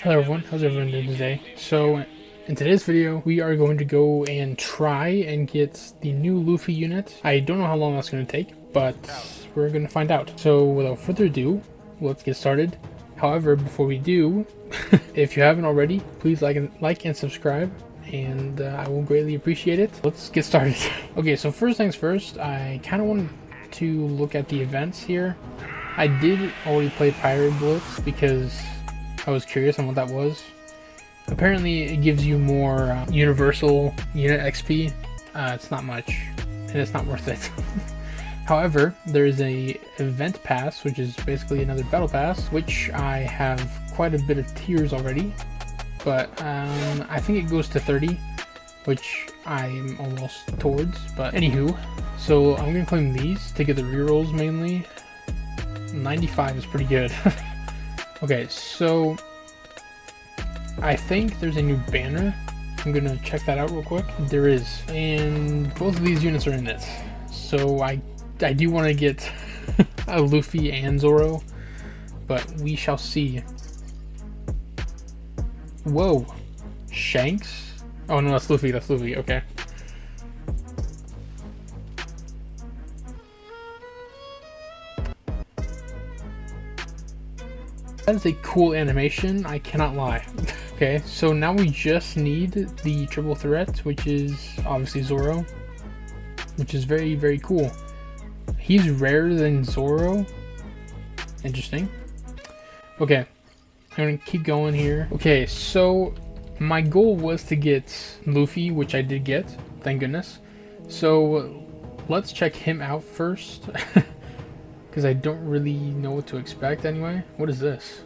Hello everyone, how's everyone doing today? So in today's video we are going to go and try and get the new Luffy unit. I don't know how long that's going to take, but we're going to find out. So without further ado, let's get started. However, before we do, if you haven't already, please like and subscribe, and I will greatly appreciate it. Let's get started. Okay, so first things first, I kind of wanted to look at the events here. I did already play Pirate Blitz because I was curious on what that was. Apparently it gives you more universal unit XP. It's not much, and it's not worth it. However, there is a event pass, which is basically another battle pass, which I have quite a bit of tiers already, but I think it goes to 30, which I'm almost towards. But anywho, so I'm gonna claim these to get the rerolls mainly. 95 is pretty good. Okay, so I think there's a new banner. I'm gonna check that out real quick. There is, and both of these units are in this. So I do want to get a Luffy and Zoro, but we shall see. Whoa, Shanks? Oh no, that's Luffy. That's Luffy. Okay. That is a cool animation, I cannot lie. Okay, so now we just need the triple threat, which is obviously Zoro, which is very, very cool. He's rarer than Zoro. Interesting. Okay, I'm gonna keep going here. Okay, so my goal was to get Luffy, which I did get, thank goodness. So let's check him out first. Because I don't really know what to expect anyway. What is this?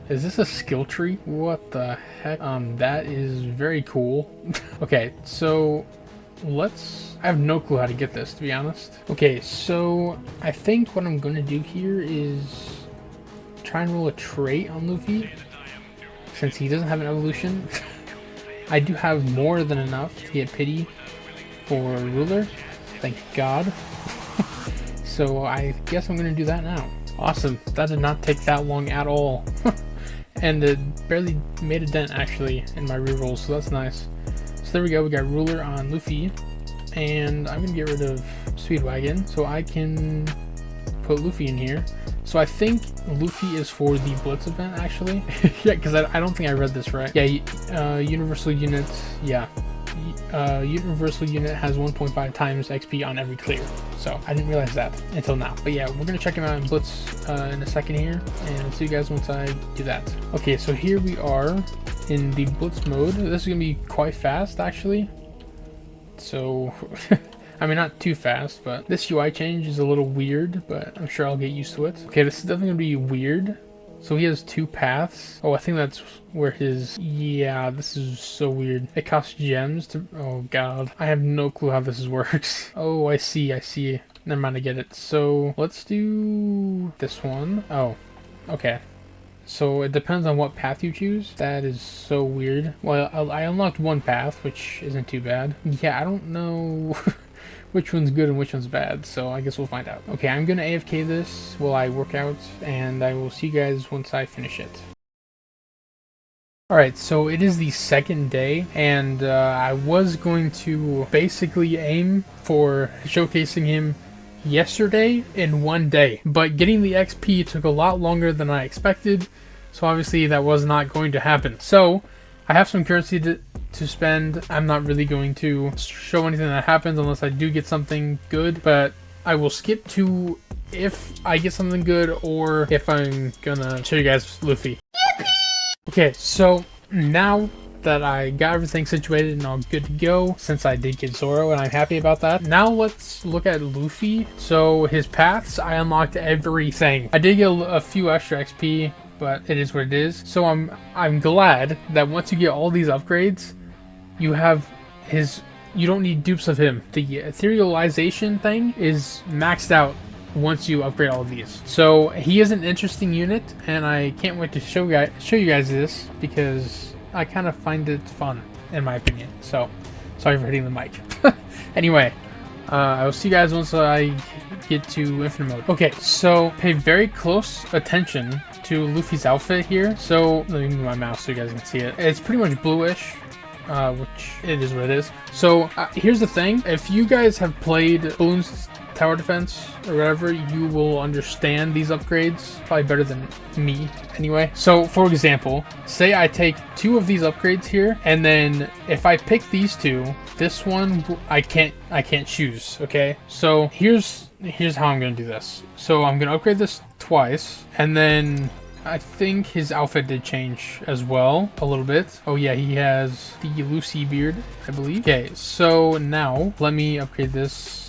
Is this a skill tree? What the heck? That is very cool. Okay, so I have no clue how to get this, to be honest. Okay, so I think what I'm gonna do here is try and roll a trait on Luffy, since he doesn't have an evolution. I do have more than enough to get pity for Ruler, thank God. So I guess I'm gonna do that now. Awesome, that did not take that long at all. And it barely made a dent actually in my rerolls, so that's nice. So there we go, we got Ruler on Luffy, and I'm gonna get rid of Speedwagon so I can put Luffy in here. So I think Luffy is for the Blitz event actually. Yeah, because I don't think I read this right. Yeah, universal units, yeah. Universal unit has 1.5 times XP on every clear, so I didn't realize that until now. But yeah, we're gonna check him out in Blitz in a second here, and I'll see you guys once I do that. Okay, so here we are in the Blitz mode. This is gonna be quite fast actually, so I mean, not too fast, but this UI change is a little weird, but I'm sure I'll get used to it. Okay, this is definitely gonna be weird. So he has two paths. Oh, I think that's where his... Yeah, this is so weird. It costs gems to... Oh, God. I have no clue how this works. Oh, I see. Never mind, I get it. So, let's do this one. Oh, okay. So, it depends on what path you choose. That is so weird. Well, I unlocked one path, which isn't too bad. Yeah, I don't know... which one's good and which one's bad, so I guess we'll find out. Okay, I'm gonna AFK this while I work out, and I will see you guys once I finish it. Alright, so it is the second day, and I was going to basically aim for showcasing him yesterday in one day, but getting the XP took a lot longer than I expected, so obviously that was not going to happen. So, I have some currency to spend. I'm not really going to show anything that happens unless I do get something good, but I will skip to if I get something good or if I'm gonna show you guys Luffy. Okay, so now that I got everything situated and all good to go, since I did get Zoro and I'm happy about that, now let's look at Luffy. So his paths, I unlocked everything. I did get a few extra XP, but it is what it is. So I'm glad that once you get all these upgrades, you have you don't need dupes of him. The etherealization thing is maxed out once you upgrade all of these. So he is an interesting unit, and I can't wait to show you guys this because I kind of find it fun, in my opinion. So sorry for hitting the mic. Anyway, I will see you guys once I get to infinite mode. Okay, so pay very close attention to Luffy's outfit here. So let me move my mouse so you guys can see it. It's pretty much bluish, which it is what it is. So here's the thing. If you guys have played Bloons Tower Defense or whatever, you will understand these upgrades probably better than me anyway. So for example, say I take 2 of these upgrades here, and then if I pick these 2, this one I can't choose. Okay, so here's how I'm gonna do this. So I'm gonna upgrade this twice, and then I think his outfit did change as well a little bit. Oh yeah, he has the Lucy beard, I believe. Okay, so now let me upgrade this.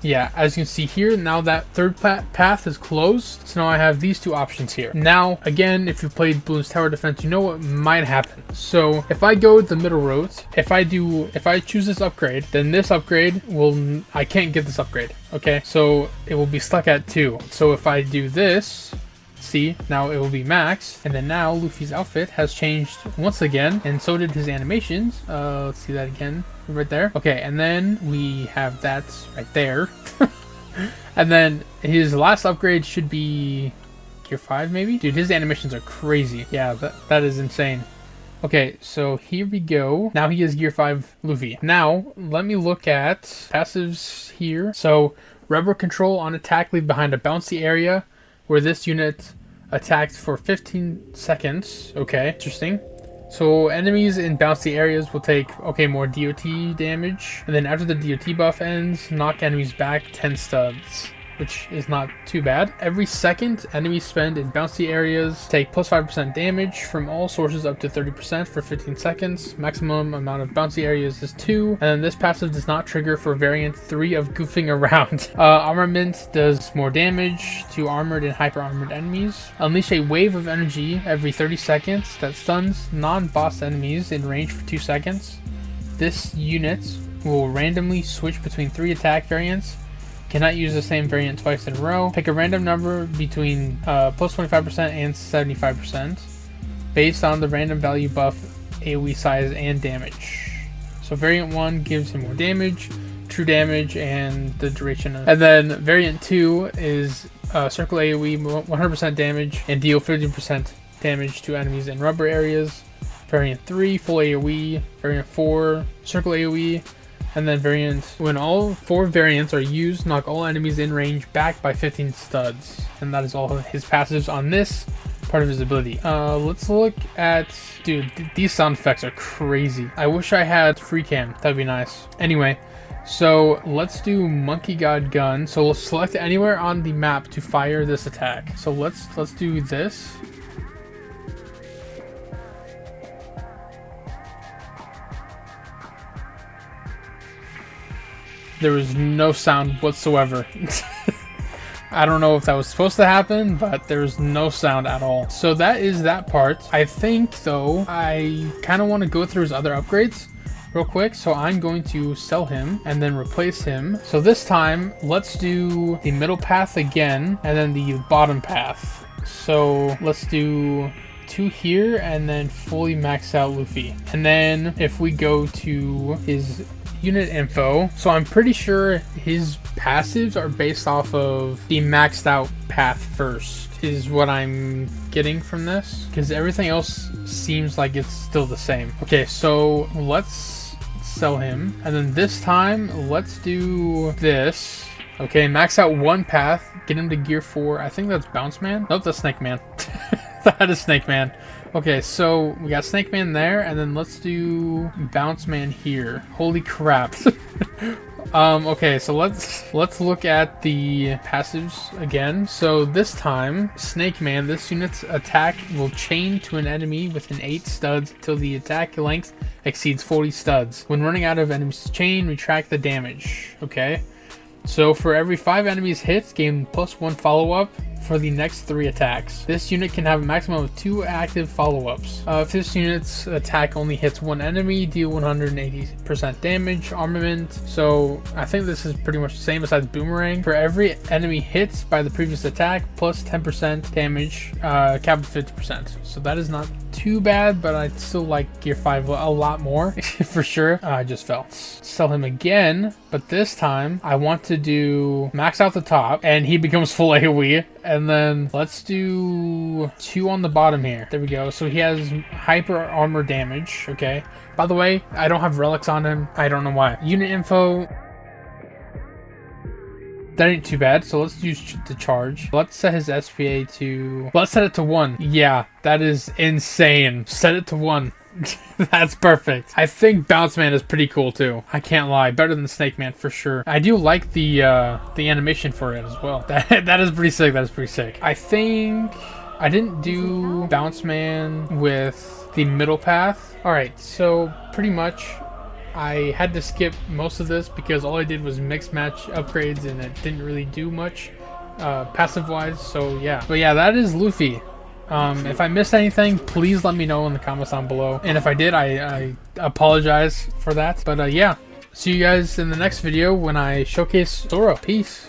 Yeah, as you can see here, now that third path is closed. So now I have these 2 options here. Now, again, if you played Bloons Tower Defense, you know what might happen. So if I go the middle route, if I choose this upgrade, then this upgrade I can't get this upgrade. Okay, so it will be stuck at 2. So if I do this, see, now it will be max, and then now Luffy's outfit has changed once again, and so did his animations. Let's see that again, right there. Okay, and then we have that right there. And then his last upgrade should be Gear 5 maybe? Dude, his animations are crazy. Yeah, that is insane. Okay, so here we go. Now he is Gear 5 Luffy. Now, let me look at passives here. So, Rebel Control on attack, leave behind a bouncy area where this unit attacked for 15 seconds. Okay, interesting. So enemies in bouncy areas will take, more DOT damage. And then after the DOT buff ends, knock enemies back 10 studs, which is not too bad. Every second enemies spend in bouncy areas take plus 5% damage from all sources up to 30% for 15 seconds. Maximum amount of bouncy areas is 2. And then this passive does not trigger for variant 3 of goofing around. Armament does more damage to armored and hyper armored enemies. Unleash a wave of energy every 30 seconds that stuns non-boss enemies in range for 2 seconds. This unit will randomly switch between 3 attack variants. Cannot use the same variant twice in a row. Pick a random number between plus 25% and 75% based on the random value buff, AoE size, and damage. So variant 1 gives him more damage, true damage, and the duration. And then variant 2 is circle AoE, 100% damage, and deal 50% damage to enemies in rubber areas. Variant 3, full AoE. Variant 4, circle AoE. And then variant, when all 4 variants are used, knock all enemies in range back by 15 studs. And that is all his passives on this part of his ability. Let's look at, dude, these sound effects are crazy. I wish I had free cam, that'd be nice. Anyway, so let's do Monkey God Gun. So we'll select anywhere on the map to fire this attack. So let's do this. There was no sound whatsoever. I don't know if that was supposed to happen, but there's no sound at all. So that is that part. I think, though, I kind of want to go through his other upgrades real quick. So I'm going to sell him and then replace him. So this time, let's do the middle path again and then the bottom path. So let's do 2 here and then fully max out Luffy. And then if we go to his unit info, so I'm pretty sure his passives are based off of the maxed out path first, is what I'm getting from this, because everything else seems like it's still the same. Okay, so let's sell him, and then this time let's do this. Okay, max out 1 path, get him to gear 4. I think that's Bounce Man. Nope, that's Snake Man. That is Snake Man. Okay, so we got Snake Man there, and then let's do Bounce Man here. Holy crap. Okay, so let's look at the passives again. So this time, Snake Man, this unit's attack will chain to an enemy within 8 studs until the attack length exceeds 40 studs. When running out of enemy's chain, retract the damage. Okay, so for every 5 enemies hit, gain +1 follow-up for the next 3 attacks. This unit can have a maximum of 2 active follow-ups. If this unit's attack only hits 1 enemy, deal 180% damage. Armament, so I think this is pretty much the same besides Boomerang. For every enemy hit by the previous attack, plus 10% damage, cap of 50%. So that is not too bad, but I still like Gear 5 a lot more for sure. I just fell. Sell him again, but this time I want to do max out the top and he becomes full AoE, and then let's do 2 on the bottom here. There we go. So he has hyper armor damage. Okay, by the way, I don't have relics on him. I don't know why. Unit info, that ain't too bad. So let's use the charge. Let's set his SPA to, let's set it to 1. Yeah, that is insane. Set it to 1. That's perfect. I think Bounce Man is pretty cool too. I can't lie. Better than Snake Man for sure. I do like the animation for it as well. That is pretty sick. That is pretty sick. I think I didn't do Bounce Man with the middle path. Alright, so pretty much I had to skip most of this because all I did was mix match upgrades and it didn't really do much passive wise. So yeah, but yeah, that is Luffy. If I missed anything, please let me know in the comments down below, and if I did, I apologize for that. But yeah, see you guys in the next video when I showcase Zoro. Peace.